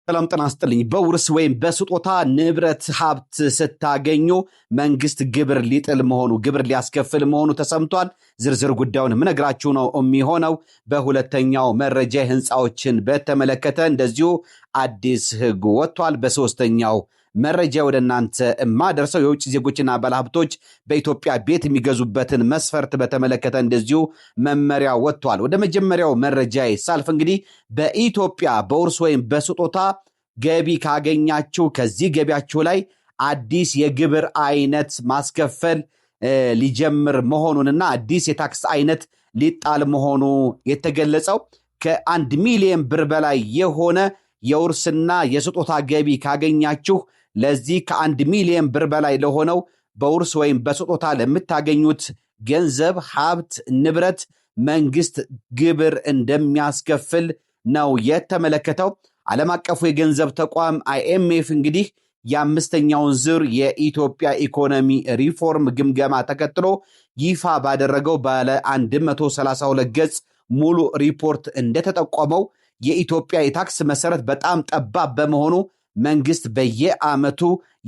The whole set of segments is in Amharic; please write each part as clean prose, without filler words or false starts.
ሰላም ጤና ይስጥልኝ። በውርስ ወይም በስጦታ ንብረት ሀብት ስታገኙ መንግስት ግብር ሊያስከፍል መሆኑ ተሰምቷል። ዝርዝር ጉዳዩን ምነግራችሁ ነው የሚሆነው። በሁለተኛው መረጃ ህንፃዎችን በተመለከተ እንደዚሁ አዲስ ህግ ወጥቷል። በሶስተኛው መረጃ ወደ እናንተ ማደርሰው የውጭ ዜጎችና ባለሀብቶች በኢትዮጵያ ቤት የሚገዙበትን መስፈርት በተመለከተ እንደዚሁ መመሪያ ወጥቷል። ወደ መጀመሪያው መረጃ ሳልፍ እንግዲህ በኢትዮጵያ በውርስ ወይም በስጦታ ገቢ ካገኛችሁ ከዚህ ገቢያችሁ ላይ አዲስ የግብር አይነት ማስከፈል ሊጀምር መሆኑንና አዲስ የታክስ አይነት ሊጣል መሆኑ የተገለጸው ከ1 ሚሊዮን ብር በላይ የሆነ የውርስና የስጦታ ገቢ ካገኛችሁ ለዚህ ከ1 ሚሊዮን ብር በላይ ለሆነው በውርስ ወይም በስጦታ ለምታገኙት ገንዘብ ሀብት ንብረት መንግስት ግብር እንደሚያስከፍል ነው የተመለከተው። ዓለም አቀፉ የገንዘብ ተቋም IMF እንግዲህ የአምስተኛውን ዙር የኢትዮጵያ ኢኮኖሚ ሪፎርም ግምገማ ተከትሎ ይፋ ባደረገው ባለ 132 ገጽ ሙሉ ሪፖርት እንደተጠቆመው የኢትዮጵያ የታክስ መሰረት በጣም ጠባብ በመሆኑ መንግስት በየዓመቱ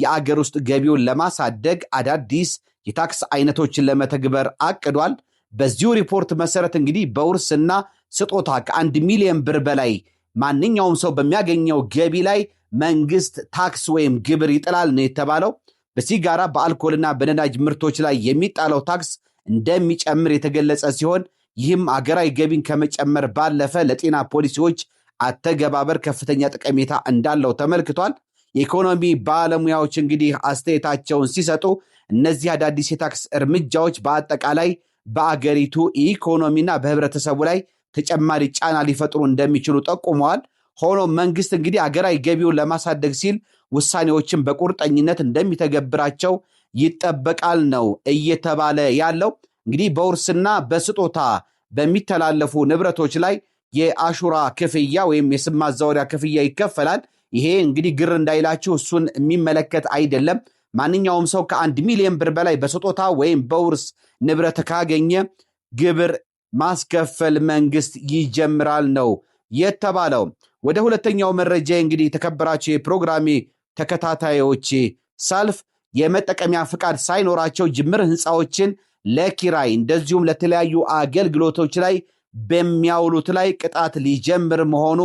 የአገር ውስጥ ገቢውን ለማሳደግ አዳዲስ የታክስ አይነቶችን ለመተግበር አቅዷል። በዚሁ ሪፖርት መሰረት እንግዲህ በውርስና ስጦታ ከ1 ሚሊዮን ብር በላይ ማንኛውም ሰው በሚያገኘው ገቢ ላይ መንግስት ታክስ ወይም ግብር ይጥላል ነው የተባለው። በሲጋራ በአልኮልና በነዳጅ ምርቶች ላይ የሚጣለው ታክስ እንደሚጨምር የተገለጸ ሲሆን ይህም አገራዊ ገቢን ከመጨመር ባለፈ ለጤና ፖሊሲዎች አተገባበር ከፍተኛ ጠቀሜታ እንዳለው ተመልክቷል። የኢኮኖሚ ባለሙያዎች እንግዲህ አስተያየታቸውን ሲሰጡ እነዚህ አዳዲስ የታክስ እርምጃዎች በአጠቃላይ በአገሪቱ ኢኮኖሚና በህብረተሰቡ ላይ ተጨማሪ ጫና ሊፈጥሩ እንደሚችሉ ጠቁመዋል። ሆኖም መንግስት እንግዲህ አገራዊ ገቢውን ለማሳደግ ሲል ውሳኔዎችን በቁርጠኝነት እንደሚተገብራቸው ይጠበቃል ነው እየተባለ ያለው። እንግዲህ በውርስና በስጦታ በሚተላለፉ ንብረቶች ላይ የአሹራ ክፍያ ወይም የስም ማዛወሪያ ክፍያ ይከፈላል። ይሄ እንግዲህ ግር እንዳይላችሁ እሱን የሚመለከት አይደለም። ማንኛውም ሰው ከ1 ሚሊዮን ብር በላይ በስጦታ ወይም በውርስ ንብረት ካገኘ ግብር ማስከፈል መንግስት ይጀምራል ነው የተባለው። ወደ ሁለተኛው መረጃ እንግዲህ የተከበራቸው የፕሮግራሜ ተከታታዮች ሳልፍ የመጠቀሚያ ፍቃድ ሳይኖራቸው ጅምር ህንፃዎችን ለኪራይ እንደዚሁም ለተለያዩ አገልግሎቶች ላይ በሚያውሉት ላይ ቅጣት ሊጀምር መሆኑ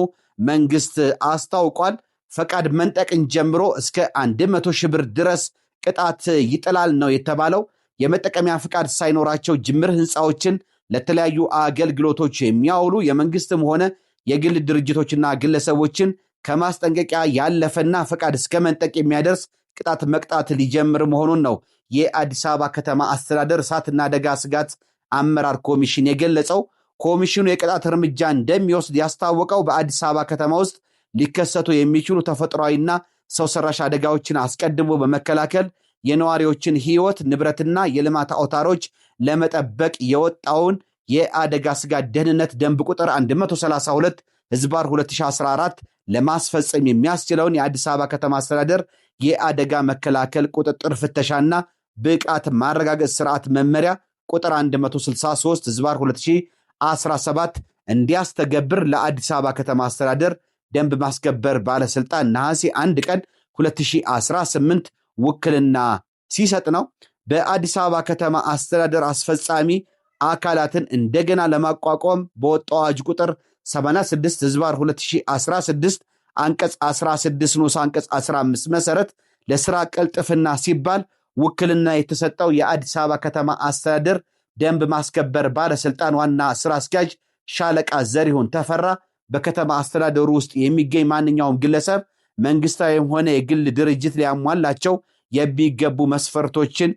መንግስት አስታውቋል። ፈቃድ መንጠቅን ጀምሮ እስከ 100 ሺህ ብር ድረስ ቅጣት ይጥላል ነው የተባለው። የመጠቀሚያ ፍቃድ ሳይኖራቸው ጅምር ህንፃዎችን ለተለያዩ አገልግሎቶች የሚያውሉ የመንግስትም ሆነ የግል ድርጅቶችና ግለሰቦችን ከማስጠንቀቂያ ያለፈና ፈቃድ እስከ መንጠቅ የሚያደርስ ቅጣት መቅጣት ሊጀምር መሆኑን ነው የአዲስ አበባ ከተማ አስተዳደር እሳትና አደጋ ስጋት አመራር ኮሚሽን የገለጸው። ኮሚሽኑ የቅጣት እርምጃ እንደሚወስድ ያስታወቀው በአዲስ አበባ ከተማ ውስጥ ሊከሰቱ የሚችሉ ተፈጥሯዊና ሰው ሰራሽ አደጋዎችን አስቀድሞ በመከላከል የነዋሪዎችን ህይወት ንብረትና የልማት አውታሮች ለመጠበቅ የወጣውን የአደጋ ስጋት ደህንነት ደንብ ቁጥር 132 ህዝባር 2014 ለማስፈጸም የሚያስችለውን የአዲስ አበባ ከተማ አስተዳደር የአደጋ መከላከል ቁጥጥር ፍተሻና ብቃት ማረጋገጥ ስርዓት መመሪያ ቁጥር 163 ህዝባር 2017 እንዲያስተገብር ለአዲስ አበባ ከተማ አስተዳደር ደንብ ማስከበር ባለስልጣን ነሐሴ 1 ቀን 2018 ውክልና ሲሰጥ ነው። በአዲስ አበባ ከተማ አስተዳደር አስፈጻሚ አካላትን እንደገና ለማቋቋም በወጣው አዋጅ ቁጥር 86 ህዝባር 2016 አንቀጽ 16 ንዑስ አንቀጽ 15 መሰረት ለስራ ቅልጥፍና ሲባል ውክልና የተሰጠው የአዲስ አበባ ከተማ አስተዳደር ደንብ ማስከበር ባለስልጣን ዋና ስራ አስኪያጅ ሻለቃ ዘሪሁን ተፈራ በከተማ አስተዳደሩ ውስጥ የሚገኝ ማንኛውም ግለሰብ መንግስታዊም ሆነ የግል ድርጅት ሊያሟላቸው የሚገቡ መስፈርቶችን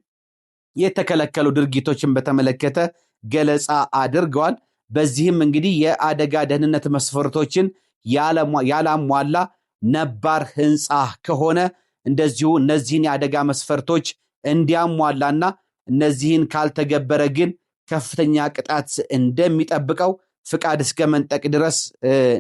የተከለከሉ ድርጊቶችን በተመለከተ ገለጻ አድርገዋል። በዚህም እንግዲህ የአደጋ ደህንነት መስፈርቶችን ያላሟላ ነባር ህንፃ ከሆነ እንደዚሁ እነዚህን የአደጋ መስፈርቶች እንዲያሟላና እነዚህን ካልተገበረ ግን ከፍተኛ ቅጣት እንደሚጠብቀው ፍቃድ እስከ መንጠቅ ድረስ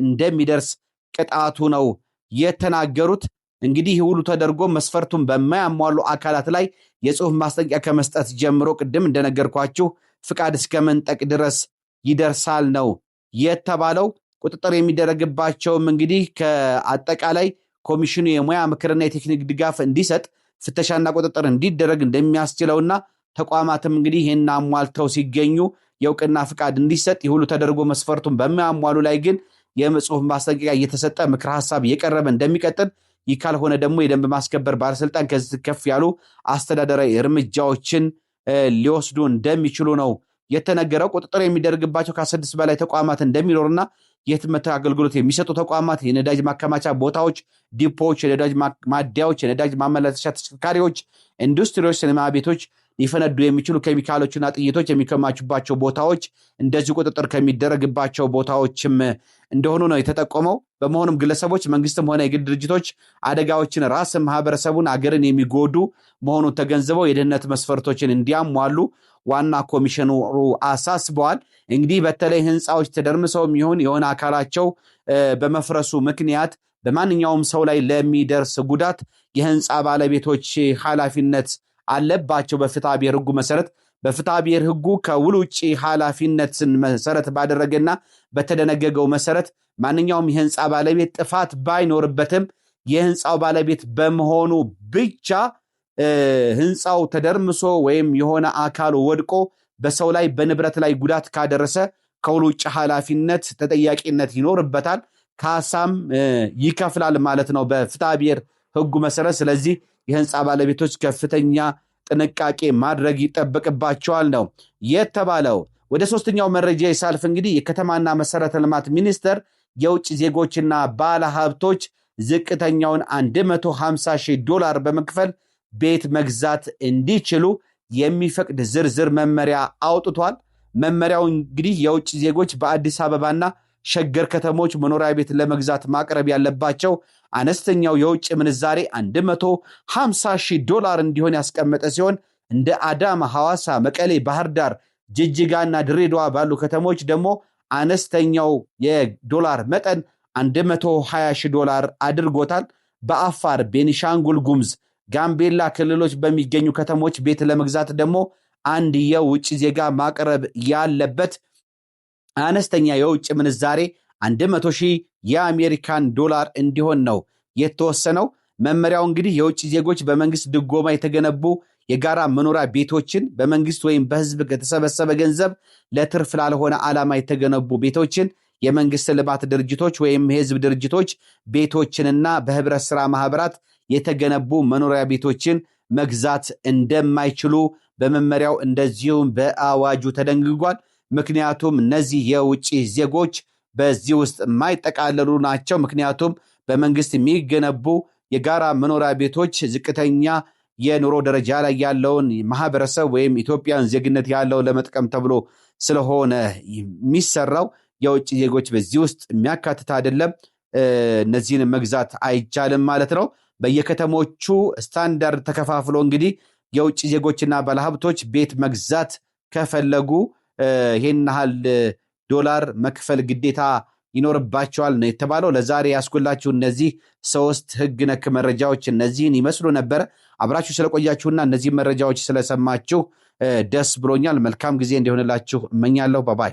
እንደሚደርስ ቅጣቱ ነው የተናገሩት። እንግዲህ ሁሉ ተደርጎ መስፈርቱን በማያሟሉ አካላት ላይ የጽሁፍ ማስጠንቀቂያ ከመስጠት ጀምሮ ቅድም እንደነገርኳችሁ ፍቃድ እስከ መንጠቅ ድረስ ይደርሳል ነው የተባለው። ቁጥጥር የሚደረግባቸውም እንግዲህ ከአጠቃላይ ኮሚሽኑ የሙያ ምክርና የቴክኒክ ድጋፍ እንዲሰጥ ፍተሻና ቁጥጥር እንዲደረግ እንደሚያስችለውና ተቋማትም እንግዲህ ይህን አሟልተው ሲገኙ የእውቅና ፍቃድ እንዲሰጥ ይሁሉ ተደርጎ መስፈርቱን በሚያሟሉ ላይ ግን የጽሁፍ ማስጠንቀቂያ እየተሰጠ ምክር ሐሳብ እየቀረበ እንደሚቀጥል፣ ይህ ካልሆነ ደግሞ የደንብ ማስከበር ባለስልጣን ከዚህ ከፍ ያሉ አስተዳደራዊ እርምጃዎችን ሊወስዱ እንደሚችሉ ነው የተነገረው። ቁጥጥር የሚደረግባቸው ከ6 በላይ ተቋማት እንደሚኖርና የህትመት አገልግሎት የሚሰጡ ተቋማት፣ የነዳጅ ማከማቻ ቦታዎች፣ ዲፖዎች፣ የነዳጅ ማደያዎች፣ የነዳጅ ማመላለሻ ተሽከርካሪዎች፣ ኢንዱስትሪዎች፣ ሲኒማ ቤቶች፣ ሊፈነዱ የሚችሉ ኬሚካሎችና ጥይቶች የሚከማቹባቸው ቦታዎች እንደዚህ ቁጥጥር ከሚደረግባቸው ቦታዎችም እንደሆኑ ነው የተጠቆመው። በመሆኑም ግለሰቦች፣ መንግስትም ሆነ የግል ድርጅቶች አደጋዎችን ራስን፣ ማህበረሰቡን፣ አገርን የሚጎዱ መሆኑን ተገንዝበው የደህንነት መስፈርቶችን እንዲያሟሉ ዋና ኮሚሽነሩ አሳስበዋል። እንግዲህ በተለይ ህንፃዎች ተደርምሰው የሚሆን የሆነ አካላቸው በመፍረሱ ምክንያት በማንኛውም ሰው ላይ ለሚደርስ ጉዳት የህንፃ ባለቤቶች ኃላፊነት አለባቸው። በፍትሐ ብሔር ህጉ መሰረት በፍትሐ ብሔር ህጉ ከውል ውጪ ኃላፊነትን መሰረት ባደረገና በተደነገገው መሰረት ማንኛውም የህንፃ ባለቤት ጥፋት ባይኖርበትም የህንፃው ባለቤት በመሆኑ ብቻ ህንፃው ተደርምሶ ወይም የሆነ አካሉ ወድቆ በሰው ላይ በንብረት ላይ ጉዳት ካደረሰ ከውል ውጪ ኃላፊነት ተጠያቂነት ይኖርበታል። ካሳም ይከፍላል ማለት ነው በፍትሐ ብሔር ህጉ መሰረት። ስለዚህ የህንፃ ባለቤቶች ከፍተኛ ጥንቃቄ ማድረግ ይጠበቅባቸዋል ነው የተባለው። ወደ ሶስተኛው መረጃ ይሳልፍ። እንግዲህ የከተማና መሰረተ ልማት ሚኒስቴር የውጭ ዜጎችና ባለ ሀብቶች ዝቅተኛውን $150,000 በመክፈል ቤት መግዛት እንዲችሉ የሚፈቅድ ዝርዝር መመሪያ አውጥቷል። መመሪያው እንግዲህ የውጭ ዜጎች በአዲስ አበባና ሸገር ከተሞች መኖሪያ ቤት ለመግዛት ማቅረብ ያለባቸው አነስተኛው የውጭ ምንዛሬ $150,000 እንዲሆን ያስቀመጠ ሲሆን እንደ አዳማ፣ ሐዋሳ፣ መቀሌ፣ ባህር ዳር፣ ጅጅጋና ድሬዳዋ ባሉ ከተሞች ደግሞ አነስተኛው የዶላር መጠን $120,000 አድርጎታል። በአፋር፣ ቤኒሻንጉል ጉሙዝ፣ ጋምቤላ ክልሎች በሚገኙ ከተሞች ቤት ለመግዛት ደግሞ አንድ የውጭ ዜጋ ማቅረብ ያለበት አነስተኛ የውጭ ምንዛሬ $100,000 እንዲሆን ነው የተወሰነው። መመሪያው እንግዲህ የውጭ ዜጎች በመንግስት ድጎማ የተገነቡ የጋራ መኖሪያ ቤቶችን፣ በመንግስት ወይም በህዝብ ከተሰበሰበ ገንዘብ ለትርፍ ላልሆነ ዓላማ የተገነቡ ቤቶችን፣ የመንግስት ልማት ድርጅቶች ወይም የህዝብ ድርጅቶች ቤቶችንና በህብረት ሥራ ማህበራት የተገነቡ መኖሪያ ቤቶችን መግዛት እንደማይችሉ በመመሪያው እንደዚሁም በአዋጁ ተደንግጓል። ምክንያቱም እነዚህ የውጭ ዜጎች በዚህ ውስጥ የማይጠቃለሉ ናቸው። ምክንያቱም በመንግስት የሚገነቡ የጋራ መኖሪያ ቤቶች ዝቅተኛ የኑሮ ደረጃ ላይ ያለውን ማህበረሰብ ወይም ኢትዮጵያን ዜግነት ያለው ለመጥቀም ተብሎ ስለሆነ የሚሰራው የውጭ ዜጎች በዚህ ውስጥ የሚያካትት አይደለም። እነዚህን መግዛት አይቻልም ማለት ነው። በየከተሞቹ ስታንዳርድ ተከፋፍሎ እንግዲህ የውጭ ዜጎችና ባለሀብቶች ቤት መግዛት ከፈለጉ ይሄን ያህል ዶላር መክፈል ግዴታ ይኖርባቸዋል ነው የተባለው። ለዛሬ ያስኩላችሁ እነዚህ 3 ህግ ነክ መረጃዎች እነዚህን ይመስሉ ነበር። አብራችሁ ስለቆያችሁና እነዚህ መረጃዎች ስለሰማችሁ ደስ ብሎኛል። መልካም ጊዜ እንዲሆንላችሁ እመኛለሁ። ባባይ